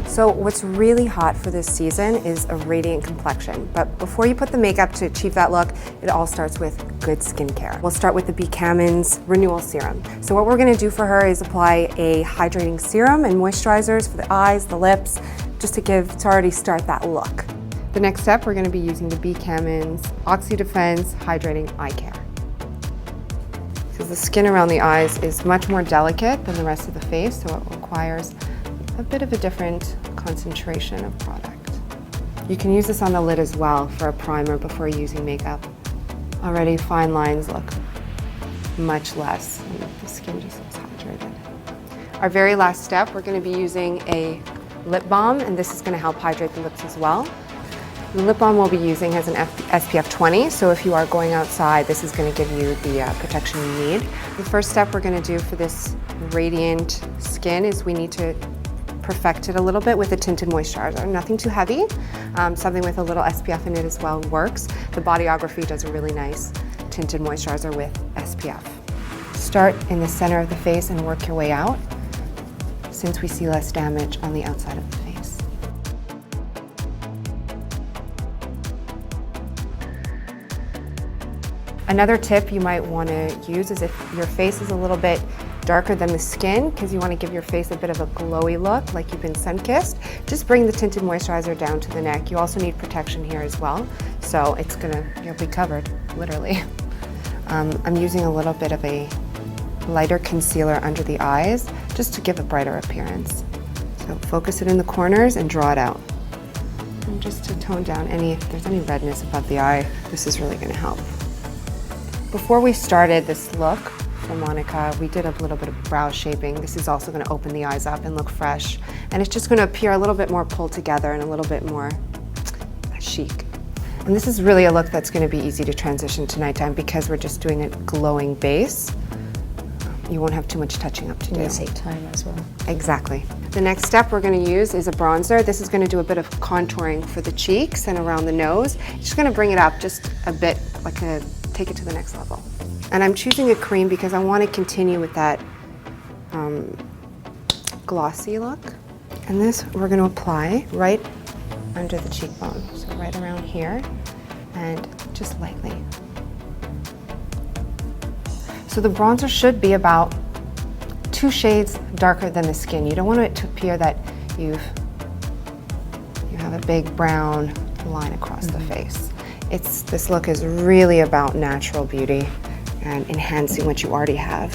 So what's really hot for this season is a radiant complexion. But before you put the makeup to achieve that look, it all starts with good skincare. We'll start with the BTR Renewal Serum. So what we're gonna do for her is apply a hydrating serum and moisturizers for the eyes, the lips, just to already start that look. The next step, we're gonna be using the BTR Oxy Defense Hydrating Eye Care. Because the skin around the eyes is much more delicate than the rest of the face, so it requires a bit of a different concentration of product. You can use this on the lid as well for a primer before using makeup. Already fine lines look much less, and the skin just looks hydrated. Our very last step, we're going to be using a lip balm, and this is going to help hydrate the lips as well. The lip balm we'll be using has an SPF 20, so if you are going outside, this is going to give you the protection you need. The first step we're going to do for this radiant skin is we need to perfect it a little bit with a tinted moisturizer. Nothing too heavy, something with a little SPF in it as well works. The Bodyography does a really nice tinted moisturizer with SPF. Start in the center of the face and work your way out, since we see less damage on the outside of the face. Another tip you might want to use is if your face is a little bit darker than the skin, because you want to give your face a bit of a glowy look, like you've been sun-kissed, just bring the tinted moisturizer down to the neck. You also need protection here as well, so you'll be covered, literally. I'm using a little bit of a lighter concealer under the eyes, just to give a brighter appearance. So focus it in the corners and draw it out. And just to tone down if there's any redness above the eye, this is really going to help. Before we started this look for Monica, we did a little bit of brow shaping. This is also going to open the eyes up and look fresh. And it's just going to appear a little bit more pulled together and a little bit more chic. And this is really a look that's going to be easy to transition to nighttime because we're just doing a glowing base. You won't have too much touching up to do. It'll take time as well. Exactly. The next step we're going to use is a bronzer. This is going to do a bit of contouring for the cheeks and around the nose. It's just going to bring it up just a bit, take it to the next level. And I'm choosing a cream because I want to continue with that glossy look. And this we're going to apply right under the cheekbone, so right around here, and just lightly. So the bronzer should be about 2 shades darker than the skin. You don't want it to appear that you have a big brown line across the face. This look is really about natural beauty and enhancing what you already have.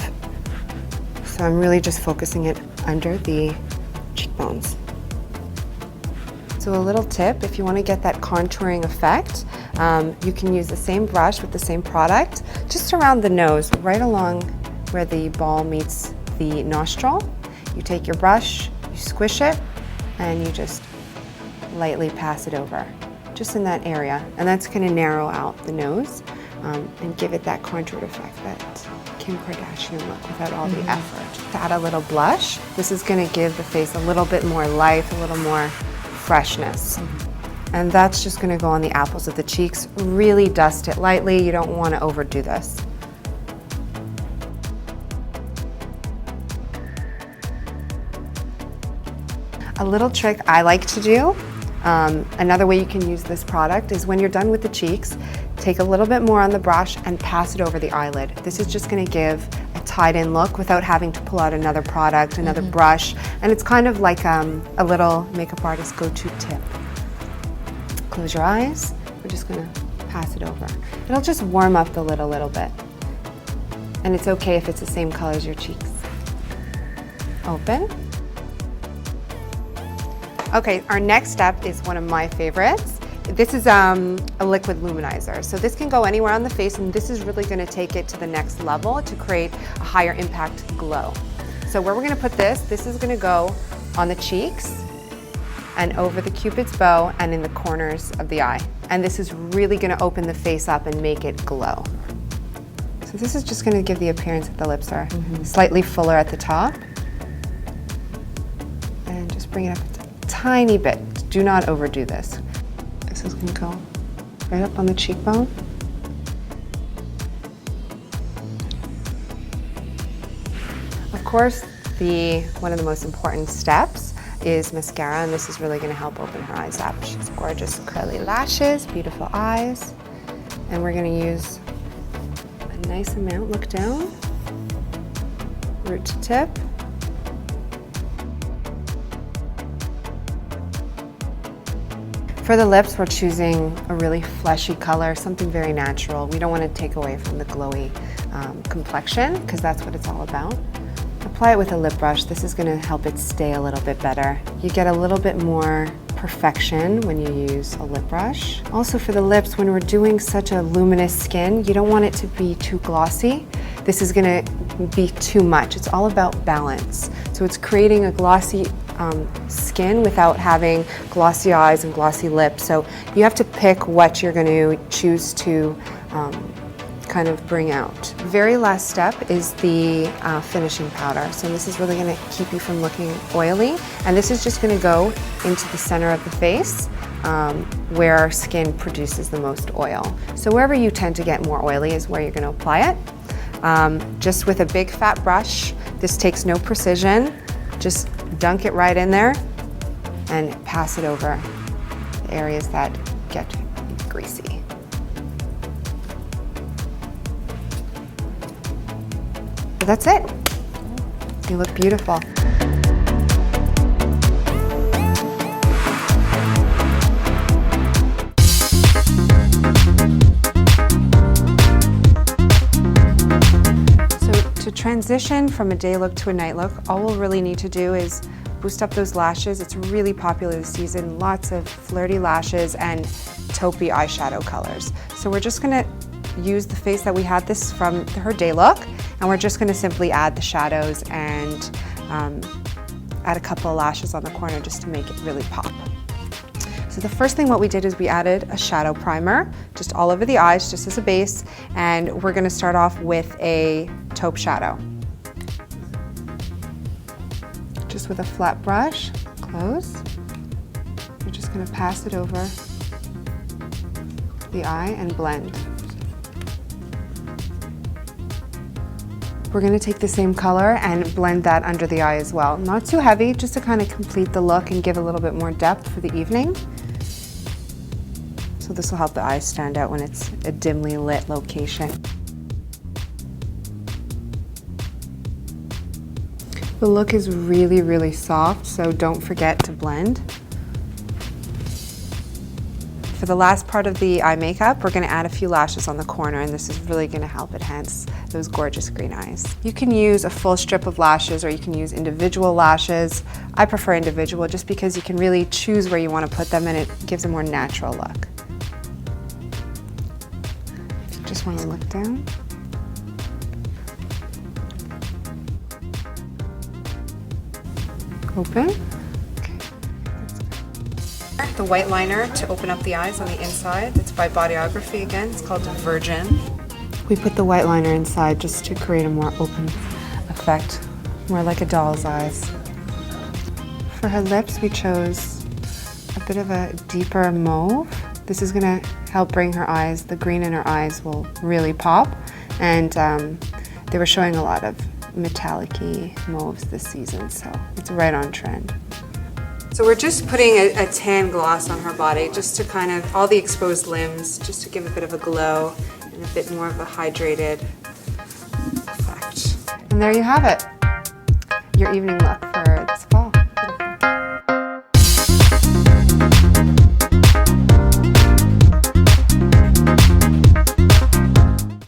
So I'm really just focusing it under the cheekbones. So a little tip, if you want to get that contouring effect, you can use the same brush with the same product, just around the nose, right along where the ball meets the nostril. You take your brush, you squish it, and you just lightly pass it over, just in that area. And that's going to narrow out the nose and give it that contoured effect, that Kim Kardashian look without all the effort. To add a little blush, this is going to give the face a little bit more life, a little more freshness. And that's just going to go on the apples of the cheeks. Really dust it lightly. You don't want to overdo this. A little trick I like to do, another way you can use this product is when you're done with the cheeks, take a little bit more on the brush and pass it over the eyelid. This is just going to give a tied-in look without having to pull out another product, another brush, and it's kind of like a little makeup artist go-to tip. Close your eyes. We're just going to pass it over. It'll just warm up the lid a little bit. And it's okay if it's the same color as your cheeks. Open. Okay, our next step is one of my favorites. This is a liquid luminizer. So this can go anywhere on the face, and this is really going to take it to the next level to create a higher impact glow. So where we're going to put this is going to go on the cheeks and over the Cupid's bow and in the corners of the eye. And this is really going to open the face up and make it glow. So this is just going to give the appearance that the lips are slightly fuller at the top. And just bring it up a tiny bit. Do not overdo this. This is going to go right up on the cheekbone. Of course, one of the most important steps is mascara, and this is really going to help open her eyes up. She's gorgeous curly lashes, beautiful eyes, and we're going to use a nice amount. Look down, root to tip. For the lips, we're choosing a really fleshy color, something very natural. We don't want to take away from the glowy complexion, because that's what it's all about. Apply it with a lip brush. This is going to help it stay a little bit better. You get a little bit more perfection when you use a lip brush. Also for the lips, when we're doing such a luminous skin, you don't want it to be too glossy. This is going to be too much. It's all about balance. So it's creating a glossy skin without having glossy eyes and glossy lips. So you have to pick what you're going to choose to kind of bring out. Very last step is the finishing powder. So this is really going to keep you from looking oily, and this is just going to go into the center of the face where our skin produces the most oil. So wherever you tend to get more oily is where you're going to apply it. Just with a big fat brush. This takes no precision. Just dunk it right in there and pass it over the areas that get greasy. But that's it. You look beautiful. To transition from a day look to a night look, all we'll really need to do is boost up those lashes. It's really popular this season, lots of flirty lashes and taupey eyeshadow colors. So we're just gonna use the face that we had this from her day look, and we're just gonna simply add the shadows and add a couple of lashes on the corner just to make it really pop. So the first thing what we did is we added a shadow primer just all over the eyes, just as a base, and we're gonna start off with a taupe shadow. Just with a flat brush, close. You're just gonna pass it over the eye and blend. We're gonna take the same color and blend that under the eye as well. Not too heavy, just to kind of complete the look and give a little bit more depth for the evening. So this will help the eyes stand out when it's a dimly lit location. The look is really, really soft, so don't forget to blend. For the last part of the eye makeup, we're gonna add a few lashes on the corner, and this is really gonna help enhance those gorgeous green eyes. You can use a full strip of lashes, or you can use individual lashes. I prefer individual just because you can really choose where you wanna put them and it gives a more natural look. If you just wanna look down. Open. The white liner to open up the eyes on the inside. It's by Bodyography again. It's called Virgin. We put the white liner inside just to create a more open effect, more like a doll's eyes. For her lips, we chose a bit of a deeper mauve. This is gonna help bring her eyes, the green in her eyes will really pop. And they were showing a lot of metallic-y mauves this season, so it's right on trend. So we're just putting a tan gloss on her body, just to kind of, all the exposed limbs, just to give a bit of a glow and a bit more of a hydrated effect. And there you have it, your evening look.